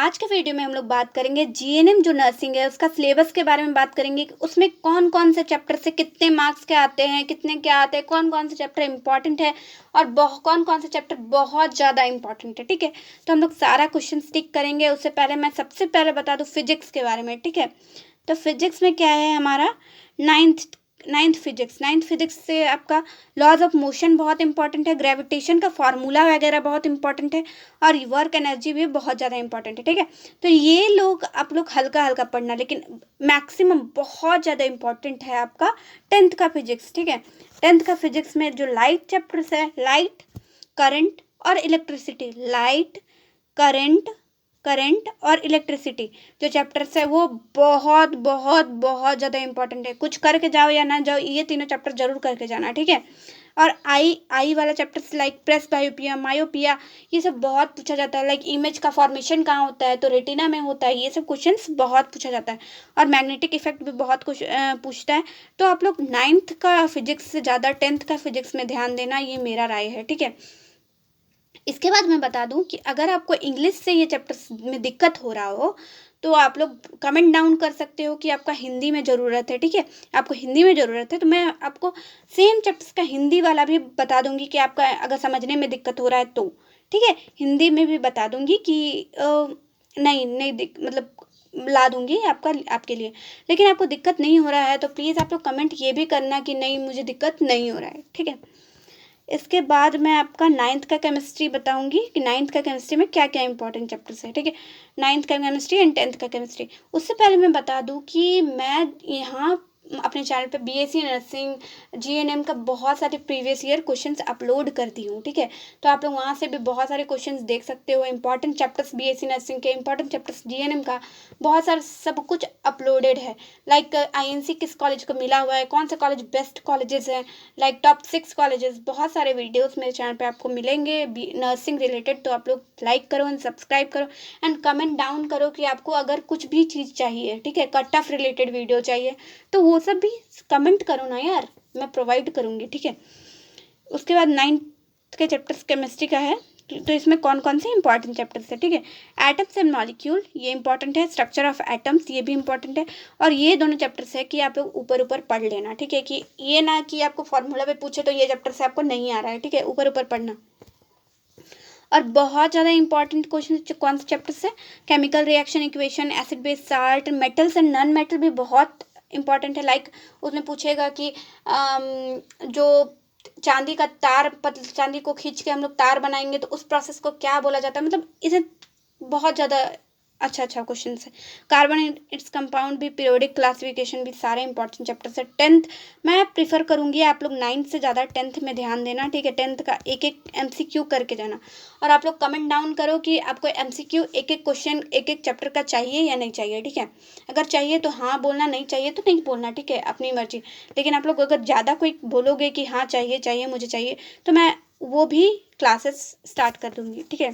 आज के वीडियो में हम लोग बात करेंगे जीएनएम जो नर्सिंग है उसका सिलेबस के बारे में बात करेंगे कि उसमें कौन कौन से चैप्टर से कितने मार्क्स के आते हैं, कितने क्या आते हैं, कौन कौन से चैप्टर इंपॉर्टेंट है और कौन कौन से चैप्टर बहुत ज़्यादा इंपॉर्टेंट है। ठीक है, तो हम लोग सारा क्वेश्चन टिक करेंगे। उससे पहले मैं सबसे पहले बता दूँ फिजिक्स के बारे में। ठीक है, तो फिजिक्स में क्या है हमारा नाइन्थ फिजिक्स से आपका लॉज ऑफ मोशन बहुत इंपॉर्टेंट है, ग्रेविटेशन का फार्मूला वगैरह बहुत इंपॉर्टेंट है और वर्क एनर्जी भी बहुत ज़्यादा इंपॉर्टेंट है। ठीक है, तो ये लोग आप लोग हल्का हल्का पढ़ना, लेकिन मैक्सिमम बहुत ज़्यादा इंपॉर्टेंट है आपका टेंथ का फिजिक्स। ठीक है, टेंथ का फिजिक्स में जो लाइट चैप्टर्स है, लाइट, करंट और इलेक्ट्रिसिटी, लाइट, करंट और इलेक्ट्रिसिटी जो चैप्टर्स है वो बहुत बहुत बहुत ज़्यादा इंपॉर्टेंट है। कुछ करके जाओ या ना जाओ, ये तीनों चैप्टर जरूर करके जाना। ठीक है, और आई वाला चैप्टर्स लाइक प्रेस बायोपिया, मायोपिया, ये सब बहुत पूछा जाता है। लाइक इमेज का फॉर्मेशन कहाँ होता है, तो रेटिना में होता है। ये सब क्वेश्चंस बहुत पूछा जाता है और मैग्नेटिक इफेक्ट भी बहुत कुछ पूछता है। तो आप लोग नाइन्थ का फिजिक्स से ज़्यादा टेंथ का फिजिक्स में ध्यान देना, ये मेरा राय है। ठीक है, इसके बाद मैं बता दूं कि अगर आपको इंग्लिश से ये चैप्टर्स में दिक्कत हो रहा हो तो आप लोग कमेंट डाउन कर सकते हो कि आपका हिंदी में ज़रूरत है। ठीक है, आपको हिंदी में ज़रूरत है तो मैं आपको सेम चैप्टर्स का हिंदी वाला भी बता दूंगी कि आपका अगर समझने में दिक्कत हो रहा है तो। ठीक है, हिंदी में भी बता दूंगी कि नहीं नहीं मतलब ला दूंगी आपके लिए। लेकिन आपको दिक्कत नहीं हो रहा है तो प्लीज़ आप लोग कमेंट ये भी करना कि नहीं मुझे दिक्कत नहीं हो रहा है। ठीक है, इसके बाद मैं आपका नाइन्थ का केमिस्ट्री बताऊंगी कि नाइन्थ का केमिस्ट्री में क्या क्या इंपॉर्टेंट चैप्टर्स है। ठीक है, नाइन्थ का केमिस्ट्री एंड टेंथ का केमिस्ट्री। उससे पहले मैं बता दूं कि मैं यहाँ अपने चैनल पे बीएससी नर्सिंग जीएनएम का बहुत सारे प्रीवियस ईयर क्वेश्चंस अपलोड करती हूँ। ठीक है, तो आप लोग वहाँ से भी बहुत सारे क्वेश्चंस देख सकते हो। इंपॉर्टेंट चैप्टर्स बीएससी नर्सिंग के, इंपॉर्टेंट चैप्टर्स जीएनएम का, बहुत सारा सब कुछ अपलोडेड है। लाइक आईएनसी किस कॉलेज को मिला हुआ है, कौन से कॉलेज बेस्ट कॉलेजेस हैं, लाइक टॉप 6 कॉलेजेस, बहुत सारे वीडियोस मेरे चैनल पे आपको मिलेंगे नर्सिंग रिलेटेड। तो आप लोग लाइक करो एंड सब्सक्राइब करो एंड कमेंट डाउन करो कि आपको अगर कुछ भी चीज़ चाहिए, ठीक है, कट ऑफ रिलेटेड वीडियो चाहिए तो वो सब भी कमेंट करो ना यार, मैं प्रोवाइड करूँगी। ठीक है, उसके बाद नाइन्थ के चैप्टर्स केमिस्ट्री का है तो इसमें कौन कौन से इंपॉर्टेंट चैप्टर्स है। ठीक है, एटम्स एंड मॉलिक्यूल ये इंपॉर्टेंट है, स्ट्रक्चर ऑफ एटम्स ये भी इंपॉर्टेंट है। और ये दोनों चैप्टर्स है कि आप लोग ऊपर ऊपर पढ़ लेना। ठीक है, कि ये ना कि आपको फॉर्मूला पे पूछे तो ये चैप्टर से आपको नहीं आ रहा है। ठीक है, ऊपर ऊपर पढ़ना। और बहुत ज़्यादा इंपॉर्टेंट क्वेश्चन कौन से चैप्टर्स है, chemical reaction equation, acid base salt, metals and non metal भी बहुत इंपॉर्टेंट है। लाइक उसमें पूछेगा कि जो चांदी का तार, चांदी को खींच के हम लोग तार बनाएंगे तो उस प्रोसेस को क्या बोला जाता है। मतलब इसे बहुत ज़्यादा अच्छा क्वेश्चन है। कार्बन इट्स कंपाउंड भी, पीरियोडिक क्लासिफिकेशन भी, सारे इंपॉर्टेंट चैप्टर्स है। टेंथ मैं प्रीफर करूंगी आप लोग नाइन्थ से ज़्यादा टेंथ में ध्यान देना। ठीक है, टेंथ का एक एक एमसीक्यू करके जाना। और आप लोग कमेंट डाउन करो कि आपको एमसीक्यू एक एक क्वेश्चन एक एक चैप्टर का चाहिए या नहीं चाहिए। ठीक है, अगर चाहिए तो हाँ बोलना, नहीं चाहिए तो नहीं बोलना। ठीक है, अपनी मर्जी। लेकिन आप लोग अगर ज़्यादा कोई बोलोगे कि हाँ चाहिए चाहिए मुझे चाहिए तो मैं वो भी क्लासेस स्टार्ट कर दूँगी। ठीक है,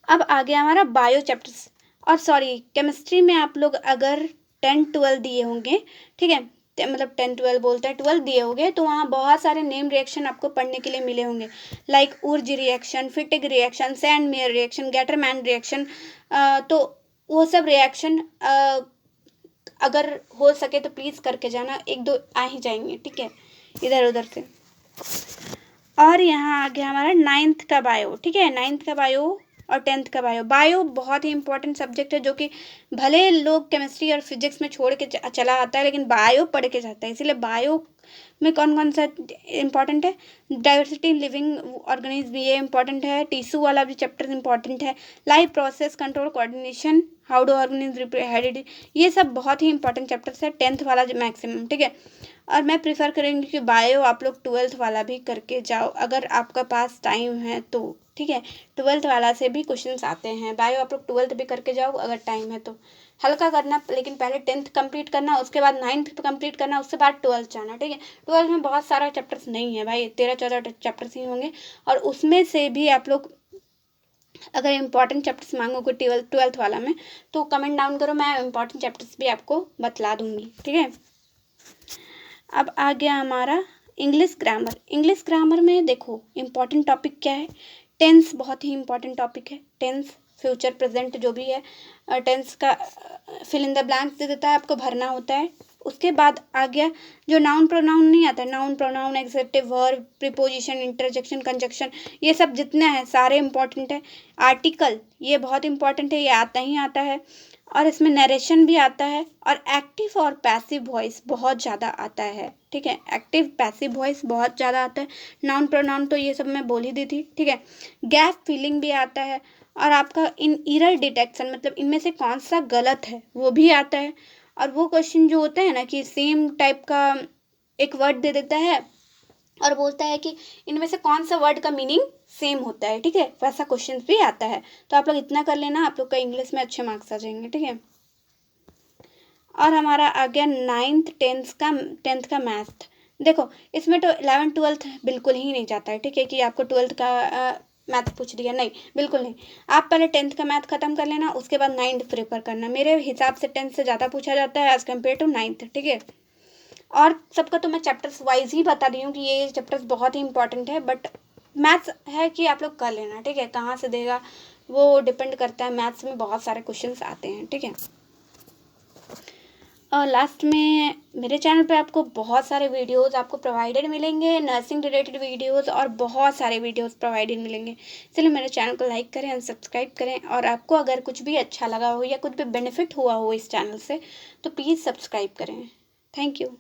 अब आ गया हमारा बायो चैप्टर्स। और सॉरी, केमिस्ट्री में आप लोग अगर 10-12 दिए होंगे, ठीक है, मतलब 10-12 बोलते हैं, 12 दिए होंगे तो वहाँ बहुत सारे नेम रिएक्शन आपको पढ़ने के लिए मिले होंगे। लाइक उर्ज रिएक्शन, फिटिक रिएक्शन, सैंड मेयर रिएक्शन, गैटरमैन रिएक्शन। तो वो सब रिएक्शन अगर हो सके तो प्लीज़ करके जाना, एक दो आ ही जाएंगे। ठीक है, इधर उधर से। और यहाँ आ गया हमारा नाइन्थ का बायो। ठीक है, नाइन्थ का बायो और टेंथ का बायो। बायो बहुत ही इंपॉर्टेंट सब्जेक्ट है जो कि भले लोग केमिस्ट्री और फिजिक्स में छोड़ के चला आता है लेकिन बायो पढ़ के जाता है। इसीलिए बायो में कौन कौन सा इंपॉर्टेंट है, डाइवर्सिटी इन लिविंग ऑर्गेनिज्म ये इंपॉर्टेंट है, टिश्यू वाला भी चैप्टर इंपॉर्टेंट है, life process control coordination, how do organism heredity, ये सब बहुत ही इंपॉर्टेंट चैप्टर्स है, टेंथ वाला मैक्सिमम। ठीक है, और मैं प्रीफर करूँगी कि बायो आप लोग 12th वाला भी करके जाओ अगर आपका पास टाइम है तो। ठीक है, 12th वाला से भी क्वेश्चंस आते हैं, बायो आप लोग 12th भी करके जाओ अगर टाइम है तो। हल्का करना, लेकिन पहले 10th कंप्लीट करना, उसके बाद 9th कंप्लीट करना, उसके बाद 12th जाना। ठीक है, 12th में बहुत सारा चैप्टर्स नहीं है भाई, 13-14 चैप्टर्स ही होंगे और उसमें से भी आप लोग अगर इंपॉर्टेंट चैप्टर्स मांगोगे 12th वाला में तो कमेंट डाउन करो, मैं इंपॉर्टेंट चैप्टर्स भी आपको बतला दूंगी। ठीक है, अब आ गया हमारा इंग्लिश ग्रामर। इंग्लिश ग्रामर में देखो इंपॉर्टेंट टॉपिक क्या है, टेंस बहुत ही इंपॉर्टेंट टॉपिक है। टेंस फ्यूचर प्रेजेंट जो भी है, टेंस का फिल इन द ब्लैंक्स दे देता है, आपको भरना होता है। उसके बाद आ गया जो नाउन प्रोनाउन नहीं आता है, noun pronoun executive verb preposition interjection conjunction, ये सब जितने हैं सारे इंपॉर्टेंट है। आर्टिकल ये बहुत इंपॉर्टेंट है, ये आता ही आता है। और इसमें नरेशन भी आता है, और एक्टिव और पैसिव वॉइस बहुत ज़्यादा आता है, ठीक है। एक्टिव पैसिव वॉइस बहुत ज़्यादा आता है। नाउन प्रोनाउन तो ये सब मैं बोल ही दी थी, ठीक है। गैप फिलिंग भी आता है, और आपका इन एरर डिटेक्शन मतलब इनमें से कौन सा गलत है वो भी आता है। और वो क्वेश्चन जो होता है ना कि सेम टाइप का एक वर्ड दे देता है और बोलता है कि इनमें से कौन सा वर्ड का मीनिंग सेम होता है, ठीक है, वैसा क्वेश्चन भी आता है। तो आप लोग इतना कर लेना, आप लोग का इंग्लिश में अच्छे मार्क्स आ जाएंगे, ठीक है। और हमारा आ गया 9th 10th का मैथ। देखो इसमें तो 11th 12th बिल्कुल ही नहीं जाता है, ठीक है, कि आपको 12th का मैथ पूछ दिया, नहीं बिल्कुल नहीं। आप पहले 10th का मैथ खत्म कर लेना, उसके बाद 9th प्रेफर करना। मेरे हिसाब से 10th से ज़्यादा पूछा जाता है एज कम्पेयर टू 9th, ठीक है। और सबका तो मैं चैप्टर्स वाइज ही बता दी हूँ कि ये चैप्टर्स बहुत ही इंपॉर्टेंट है, बट मैथ्स है कि आप लोग कर लेना, ठीक है। कहाँ से देगा वो डिपेंड करता है, मैथ्स में बहुत सारे क्वेश्चंस आते हैं, ठीक है। और लास्ट में मेरे चैनल पे आपको बहुत सारे वीडियोस आपको प्रोवाइडेड मिलेंगे, नर्सिंग रिलेटेड वीडियोस और बहुत सारे वीडियोस प्रोवाइडेड मिलेंगे। इसलिए मेरे चैनल को लाइक करें और सब्सक्राइब करें। और आपको अगर कुछ भी अच्छा लगा हो या कुछ भी बेनिफिट हुआ हो इस चैनल से तो प्लीज़ सब्सक्राइब करें। Thank you.